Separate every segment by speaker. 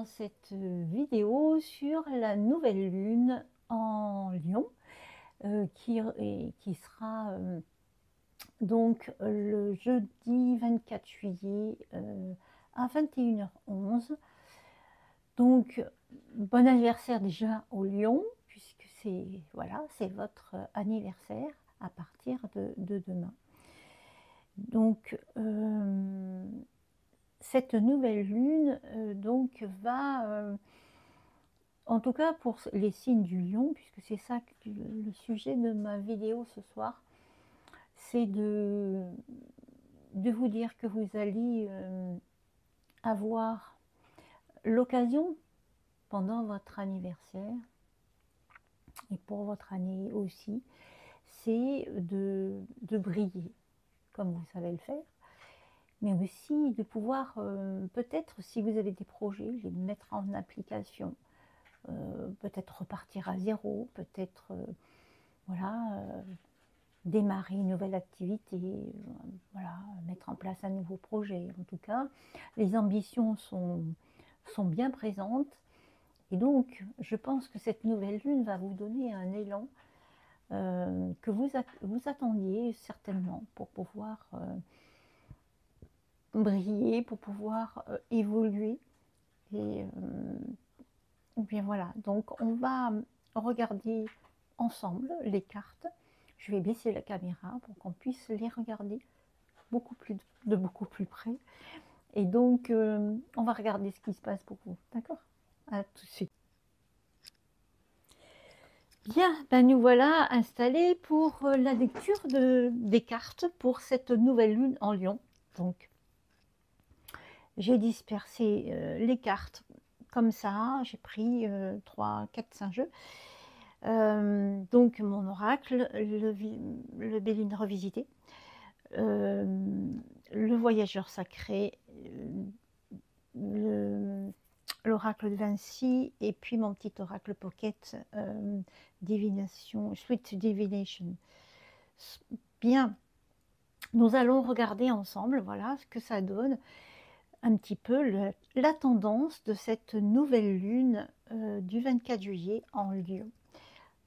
Speaker 1: dans cette vidéo sur la nouvelle lune en Lion qui sera donc le jeudi 24 juillet à 21h11. Donc bon anniversaire déjà au Lion, puisque c'est voilà, c'est votre anniversaire à partir de demain. Donc cette nouvelle lune donc va en tout cas pour les signes du Lion, puisque c'est ça le sujet de ma vidéo ce soir, c'est de vous dire que vous allez avoir l'occasion pendant votre anniversaire et pour votre année aussi, c'est de briller comme vous savez le faire, mais aussi de pouvoir peut-être, si vous avez des projets, les mettre en application, peut-être repartir à zéro, peut-être voilà, démarrer une nouvelle activité, voilà, mettre en place un nouveau projet. En tout cas, les ambitions sont bien présentes, et donc je pense que cette nouvelle lune va vous donner un élan que vous attendiez certainement pour pouvoir briller, pour pouvoir évoluer. Et bien voilà, donc on va regarder ensemble les cartes. Je vais baisser la caméra pour qu'on puisse les regarder beaucoup plus près. Et donc on va regarder ce qui se passe pour vous, d'accord? À tout de suite. Bien, ben nous voilà installés pour la lecture des cartes pour cette nouvelle lune en Lion. Donc j'ai dispersé les cartes comme ça, j'ai pris 3, 4, 5 jeux. Donc mon oracle, le Béline revisité, le voyageur sacré, l'oracle de Vinci, et puis mon petit oracle pocket, divination, Sweet Divination. Bien, nous allons regarder ensemble, voilà ce que ça donne, un petit peu la tendance de cette nouvelle lune du 24 juillet en Lion.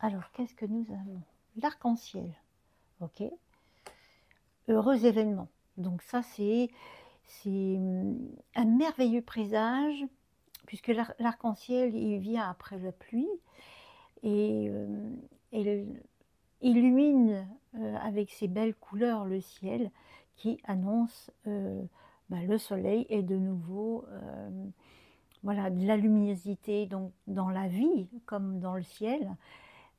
Speaker 1: Alors, qu'est-ce que nous avons? L'arc-en-ciel, ok. Heureux événement. Donc ça, c'est un merveilleux présage, puisque l'arc-en-ciel, il vient après la pluie, et il illumine avec ses belles couleurs le ciel, qui annonce le soleil et de nouveau voilà, de la luminosité, donc dans la vie comme dans le ciel.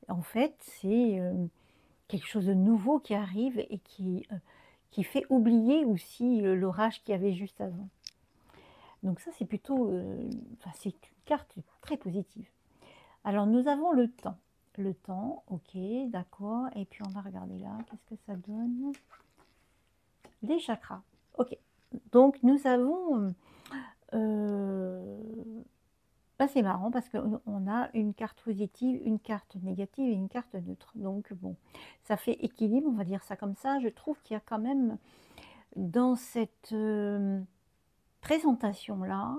Speaker 1: En fait, c'est quelque chose de nouveau qui arrive et qui fait oublier aussi l'orage qu'il y avait juste avant. Donc ça, c'est plutôt, c'est une carte très positive. Alors, nous avons le temps. Le temps, ok, d'accord. Et puis, on va regarder là, qu'est-ce que ça donne? Les chakras, ok. Donc, nous avons... c'est marrant parce qu'on a une carte positive, une carte négative et une carte neutre. Donc, bon, ça fait équilibre, on va dire ça comme ça. Je trouve qu'il y a quand même, dans cette présentation-là,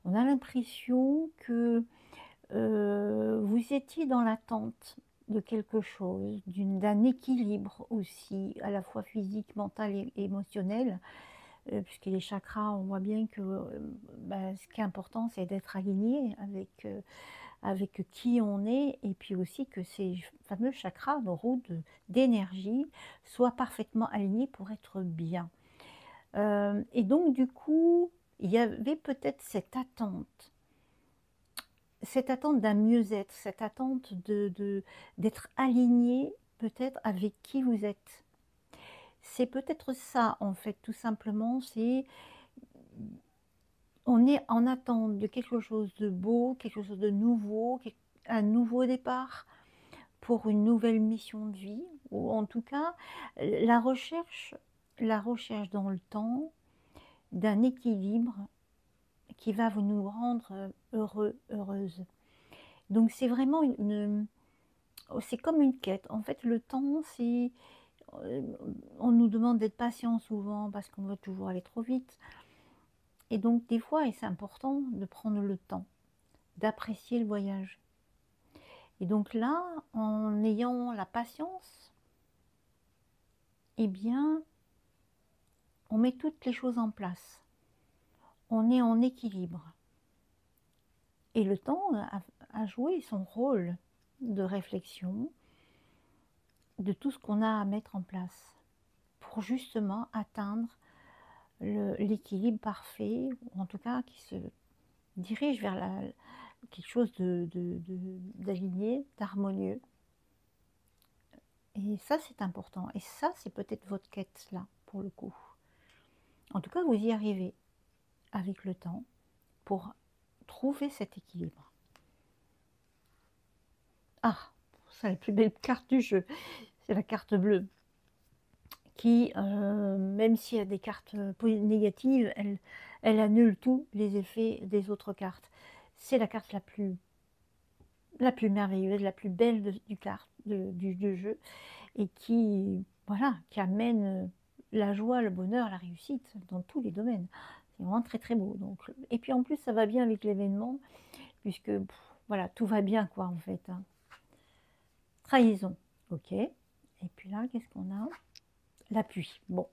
Speaker 1: on a l'impression que vous étiez dans l'attente de quelque chose, d'un équilibre aussi, à la fois physique, mental et émotionnel, puisque les chakras, on voit bien que ce qui est important, c'est d'être aligné avec qui on est, et puis aussi que ces fameux chakras, nos routes d'énergie, soient parfaitement alignés pour être bien. Et donc, du coup, il y avait peut-être cette attente d'un mieux-être, cette attente d'être aligné peut-être avec qui vous êtes. C'est peut-être ça, en fait, tout simplement, c'est on est en attente de quelque chose de beau, quelque chose de nouveau, un nouveau départ pour une nouvelle mission de vie, ou en tout cas, la recherche dans le temps d'un équilibre qui va nous rendre heureux, heureuse. Donc c'est vraiment c'est comme une quête. En fait, le temps, c'est... on nous demande d'être patient souvent parce qu'on veut toujours aller trop vite. Et donc, des fois, et c'est important de prendre le temps. d'apprécier le voyage. Et donc là, en ayant la patience, eh bien, on met toutes les choses en place. On est en équilibre. Et le temps a joué son rôle de réflexion de tout ce qu'on a à mettre en place pour justement atteindre l'équilibre parfait, ou en tout cas qui se dirige vers quelque chose d'aligné, d'harmonieux. Et ça, c'est important. Et ça, c'est peut-être votre quête, là, pour le coup. En tout cas, vous y arrivez avec le temps pour trouver cet équilibre. Ah, c'est la plus belle carte du jeu. C'est la carte bleue qui, même s'il y a des cartes négatives, elle annule tous les effets des autres cartes. C'est la carte la plus merveilleuse, la plus belle du jeu, et qui, voilà, qui amène la joie, le bonheur, la réussite dans tous les domaines. C'est vraiment très très beau. Donc, et puis en plus, ça va bien avec l'événement, puisque voilà, tout va bien quoi en fait. Hein. Trahison, ok. Et puis là, qu'est-ce qu'on a? L'appui. Bon,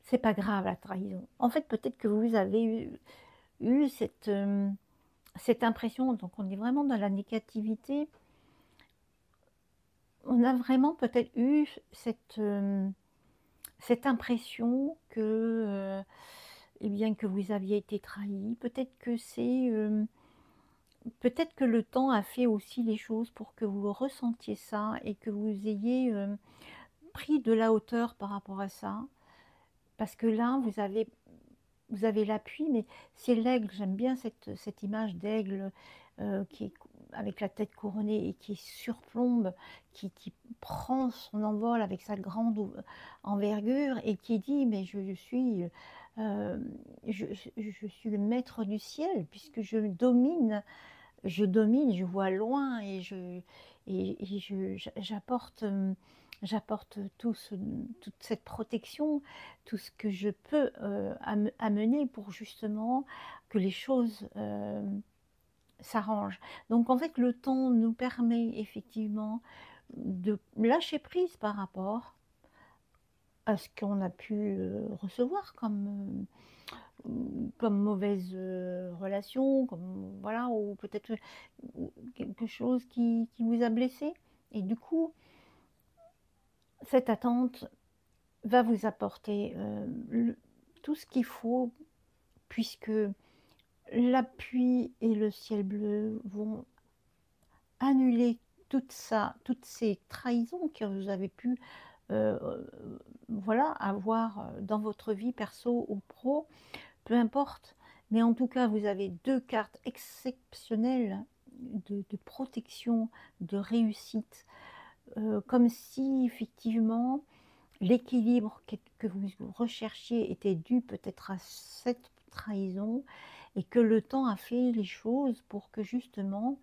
Speaker 1: c'est pas grave la trahison. En fait, peut-être que vous avez eu cette impression, donc on est vraiment dans la négativité. On a vraiment peut-être eu cette impression que, eh bien, que vous aviez été trahi. Peut-être que peut-être que le temps a fait aussi les choses pour que vous ressentiez ça et que vous ayez pris de la hauteur par rapport à ça. Parce que là, vous avez l'appui, mais c'est l'aigle. J'aime bien cette image d'aigle qui est avec la tête couronnée et qui surplombe, qui prend son envol avec sa grande envergure et qui dit mais je suis le maître du ciel puisque je vois loin et j'apporte toute cette protection, tout ce que je peux amener pour justement que les choses s'arrangent. Donc en fait, le temps nous permet effectivement de lâcher prise par rapport à ce qu'on a pu recevoir comme mauvaise relation, comme voilà, ou peut-être quelque chose qui vous a blessé. Et du coup, cette attente va vous apporter tout ce qu'il faut, puisque l'appui et le ciel bleu vont annuler toutes ces trahisons que vous avez pu voilà, avoir dans votre vie perso ou pro, peu importe. Mais en tout cas, vous avez deux cartes exceptionnelles de protection, de réussite, comme si effectivement l'équilibre que vous recherchiez était dû peut-être à cette trahison et que le temps a fait les choses pour que justement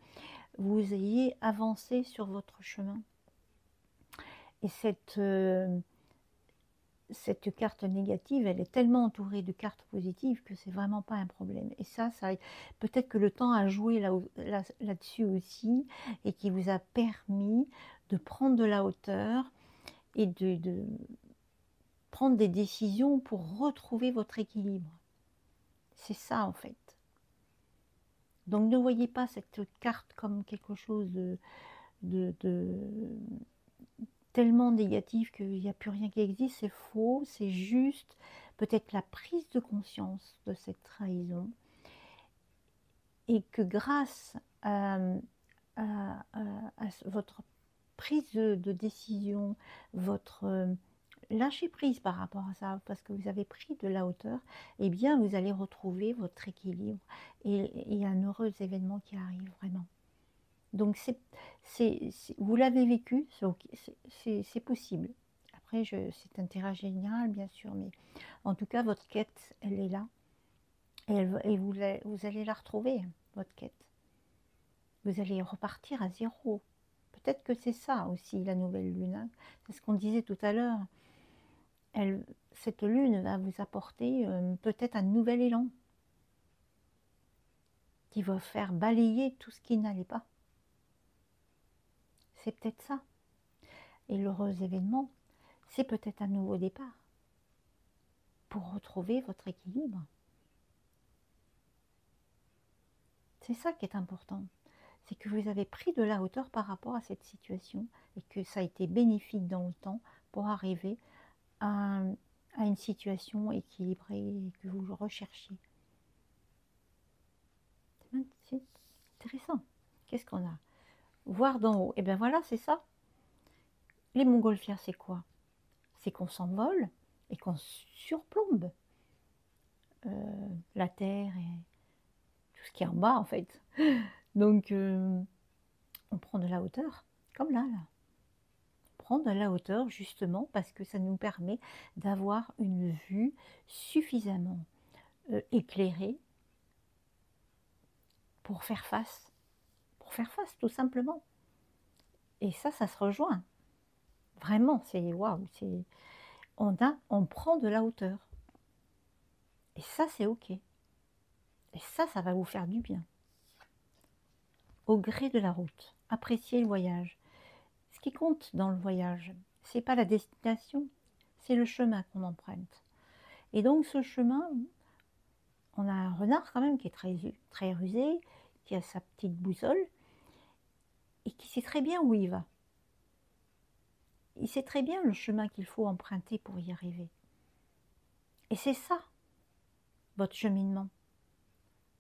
Speaker 1: vous ayez avancé sur votre chemin. Et cette carte négative, elle est tellement entourée de cartes positives que c'est vraiment pas un problème. Et ça peut-être que le temps a joué là-dessus aussi et qui vous a permis de prendre de la hauteur et de prendre des décisions pour retrouver votre équilibre. C'est ça en fait. Donc ne voyez pas cette carte comme quelque chose de tellement négatif qu'il n'y a plus rien qui existe. C'est faux, c'est juste peut-être la prise de conscience de cette trahison et que grâce à votre prise de décision, votre lâcher prise par rapport à ça, parce que vous avez pris de la hauteur, eh bien vous allez retrouver votre équilibre et il y a un heureux événement qui arrive vraiment. Donc vous l'avez vécu, c'est possible. Après, c'est un tirage général, bien sûr, mais en tout cas, votre quête, elle est là. Et vous allez la retrouver, votre quête. Vous allez repartir à zéro. Peut-être que c'est ça aussi, la nouvelle lune. Hein. C'est ce qu'on disait tout à l'heure. Cette lune va vous apporter peut-être un nouvel élan qui va faire balayer tout ce qui n'allait pas. C'est peut-être ça. Et l'heureux événement, c'est peut-être un nouveau départ pour retrouver votre équilibre. C'est ça qui est important. C'est que vous avez pris de la hauteur par rapport à cette situation et que ça a été bénéfique dans le temps pour arriver à une situation équilibrée que vous recherchiez. C'est intéressant. Qu'est-ce qu'on a? Voir d'en haut. Et bien voilà, c'est ça. Les montgolfières, c'est quoi? C'est qu'on s'envole et qu'on surplombe la terre et tout ce qui est en bas, en fait. Donc, on prend de la hauteur, comme là. On prend de la hauteur, justement, parce que ça nous permet d'avoir une vue suffisamment éclairée pour faire face, tout simplement. Et ça se rejoint. Vraiment, c'est waouh, on prend de la hauteur. Et ça, c'est OK. Et ça va vous faire du bien. Au gré de la route, appréciez le voyage. Ce qui compte dans le voyage, c'est pas la destination, c'est le chemin qu'on emprunte. Et donc, ce chemin, on a un renard quand même qui est très rusé, qui a sa petite boussole et qui sait très bien où il va. Il sait très bien le chemin qu'il faut emprunter pour y arriver. Et c'est ça, votre cheminement.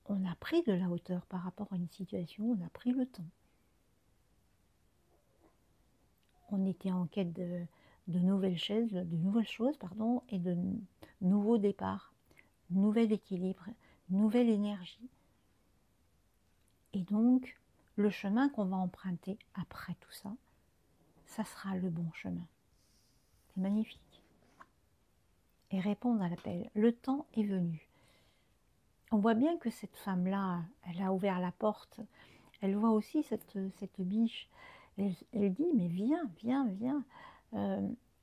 Speaker 1: On a pris de la hauteur par rapport à une situation, on a pris le temps. On était en quête de nouvelles choses, et de nouveaux départs, nouvel équilibre, nouvelle énergie. Et donc, le chemin qu'on va emprunter après tout ça, ça sera le bon chemin. C'est magnifique. Et répondre à l'appel. Le temps est venu. On voit bien que cette femme-là, elle a ouvert la porte. Elle voit aussi cette biche. Elle dit, mais viens,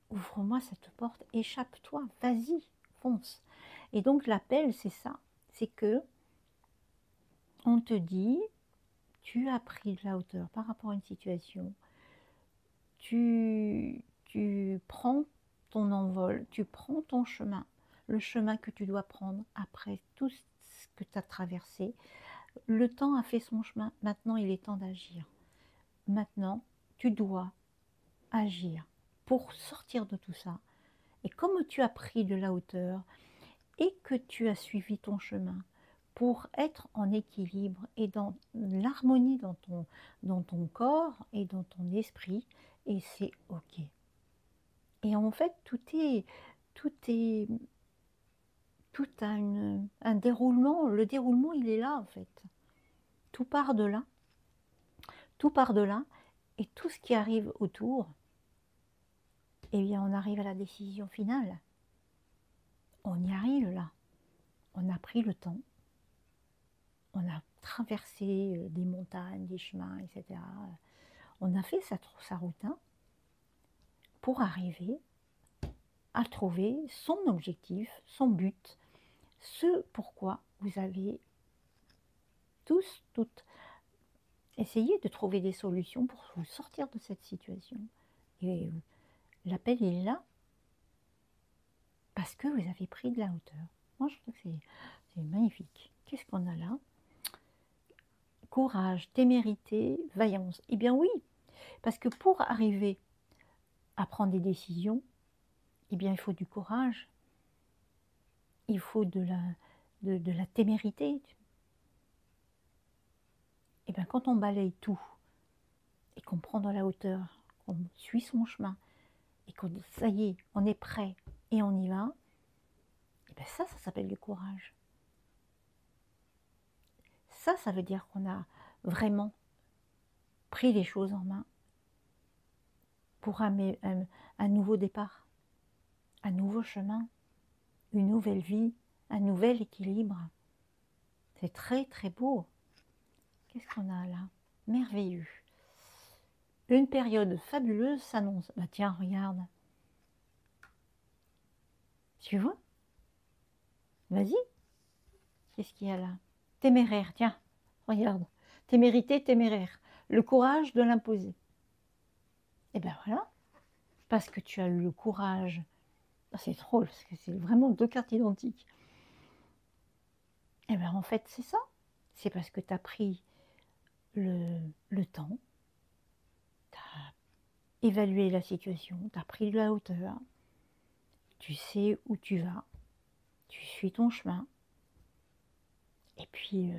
Speaker 1: ouvre-moi cette porte, échappe-toi, vas-y, fonce. Et donc l'appel, c'est ça. C'est que on te dit, tu as pris de la hauteur par rapport à une situation. Tu prends ton envol, tu prends ton chemin, le chemin que tu dois prendre après tout ce que tu as traversé. Le temps a fait son chemin, maintenant il est temps d'agir. Maintenant, tu dois agir pour sortir de tout ça. Et comme tu as pris de la hauteur et que tu as suivi ton chemin pour être en équilibre et dans l'harmonie dans ton corps et dans ton esprit, et c'est OK. Et en fait, tout a un déroulement. Le déroulement, il est là, en fait. Tout part de là. Tout part de là. Et tout ce qui arrive autour, eh bien, on arrive à la décision finale. On y arrive là. On a pris le temps. On a traversé des montagnes, des chemins, etc. On a fait sa route pour arriver à trouver son objectif, son but, ce pourquoi vous avez toutes essayé de trouver des solutions pour vous sortir de cette situation. Et l'appel est là parce que vous avez pris de la hauteur. Moi, je trouve que c'est magnifique. Qu'est-ce qu'on a là? Courage, témérité, vaillance. Eh bien oui, parce que pour arriver à prendre des décisions, eh bien il faut du courage, il faut de la témérité. Et bien quand on balaye tout, et qu'on prend de la hauteur, qu'on suit son chemin, et qu'on dit ça y est, on est prêt, et on y va, et bien ça s'appelle du courage. Ça veut dire qu'on a vraiment pris les choses en main pour un nouveau départ, un nouveau chemin, une nouvelle vie, un nouvel équilibre. C'est très très beau. Qu'est-ce qu'on a là? Merveilleux. Une période fabuleuse s'annonce. Bah tiens, regarde. Tu vois? Vas-y. Qu'est-ce qu'il y a là? Téméraire, tiens. Regarde, témérité, téméraire. Le courage de l'imposer. Et ben voilà, parce que tu as eu le courage. C'est drôle, parce que c'est vraiment 2 cartes identiques. Et ben en fait, c'est ça. C'est parce que tu as pris le temps, tu as évalué la situation, tu as pris de la hauteur, tu sais où tu vas, tu suis ton chemin, et puis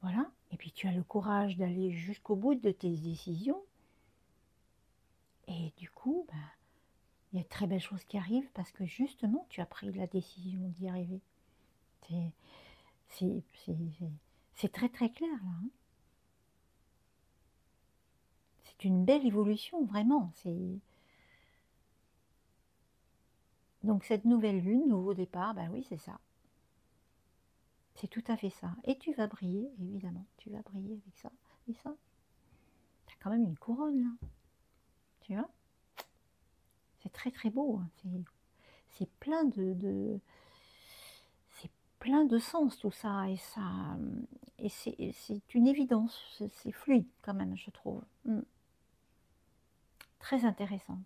Speaker 1: voilà, et puis tu as le courage d'aller jusqu'au bout de tes décisions, et du coup, ben, il y a de très belles choses qui arrivent parce que justement, tu as pris la décision d'y arriver. C'est très très clair là. Hein. C'est une belle évolution, vraiment. Donc cette nouvelle lune, nouveau départ, ben oui, c'est ça. C'est tout à fait ça. Et tu vas briller, évidemment. Tu vas briller avec ça. Et ça, tu as quand même une couronne là. Tu vois? C'est très très beau. Hein. C'est plein c'est plein de sens tout ça. Et c'est une évidence. C'est fluide quand même, je trouve. Très intéressant.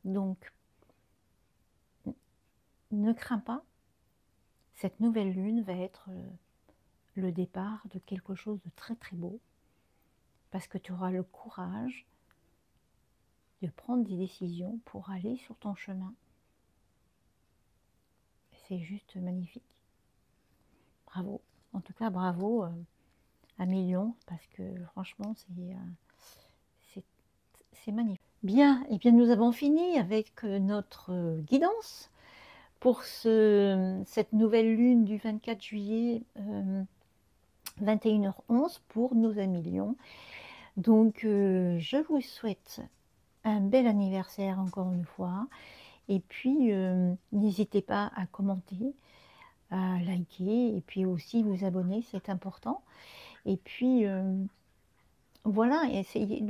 Speaker 1: Donc, ne crains pas. Cette nouvelle lune va être le départ de quelque chose de très très beau. Parce que tu auras le courage de prendre des décisions pour aller sur ton chemin. C'est juste magnifique. Bravo. En tout cas, bravo à millions, parce que franchement, c'est magnifique. Bien, et bien nous avons fini avec notre guidance pour cette nouvelle lune du 24 juillet 21h11 pour nos amis Lions. Donc, je vous souhaite un bel anniversaire encore une fois. Et puis, n'hésitez pas à commenter, à liker et puis aussi vous abonner, c'est important. Et puis, voilà, essayez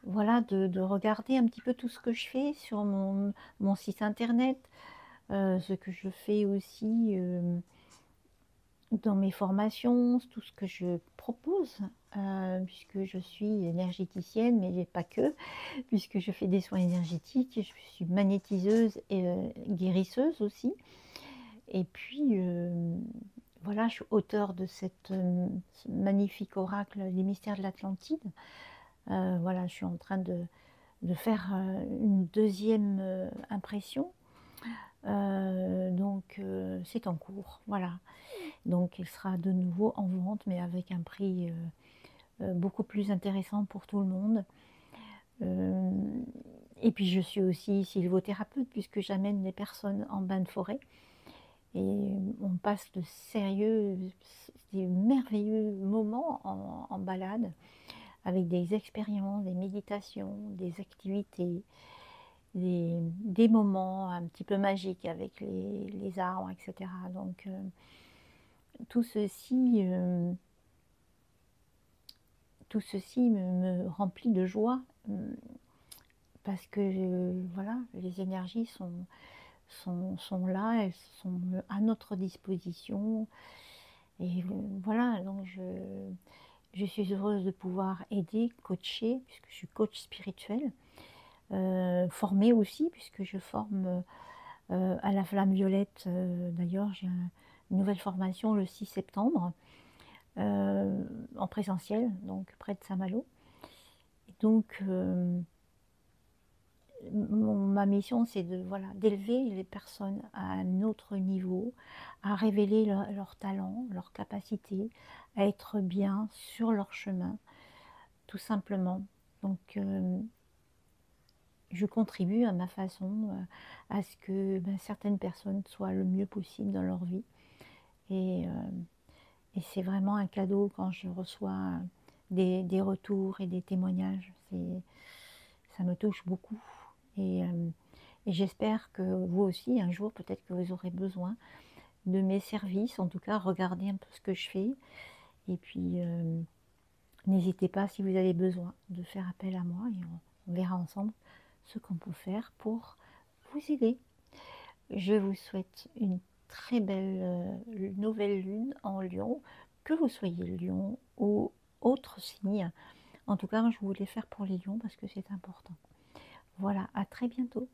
Speaker 1: voilà, de regarder un petit peu tout ce que je fais sur mon site internet, ce que je fais aussi dans mes formations, tout ce que je propose, puisque je suis énergéticienne, mais pas que, puisque je fais des soins énergétiques, je suis magnétiseuse et guérisseuse aussi. Et puis, voilà, je suis auteure de ce magnifique oracle, Les Mystères de l'Atlantide. Voilà, je suis en train de faire une deuxième impression. Donc, c'est en cours, voilà. Donc, il sera de nouveau en vente, mais avec un prix beaucoup plus intéressant pour tout le monde. Et puis, je suis aussi sylvothérapeute, puisque j'amène les personnes en bain de forêt. Et on passe de sérieux, des merveilleux moments en balade, avec des expériences, des méditations, des activités, des moments un petit peu magiques avec les arbres, etc. Donc, tout ceci me remplit de joie, parce que voilà, les énergies sont là, elles sont à notre disposition. Et voilà, donc je suis heureuse de pouvoir aider, coacher, puisque je suis coach spirituel, former aussi, puisque je forme à la flamme violette. D'ailleurs, j'ai une nouvelle formation le 6 septembre, en présentiel, donc près de Saint-Malo. Et donc, ma mission, c'est voilà, d'élever les personnes à un autre niveau, à révéler leurs talents, leurs capacités, à être bien sur leur chemin, tout simplement. Donc, je contribue à ma façon à ce que certaines personnes soient le mieux possible dans leur vie. Et c'est vraiment un cadeau quand je reçois des retours et des témoignages. Ça me touche beaucoup. Et j'espère que vous aussi, un jour, peut-être que vous aurez besoin de mes services. En tout cas, regardez un peu ce que je fais. Et puis, n'hésitez pas, si vous avez besoin, de faire appel à moi. Et on verra ensemble ce qu'on peut faire pour vous aider. Je vous souhaite une très belle nouvelle lune en Lion, que vous soyez Lion ou autre signe. En tout cas, moi, je voulais faire pour les lions parce que c'est important. Voilà, à très bientôt.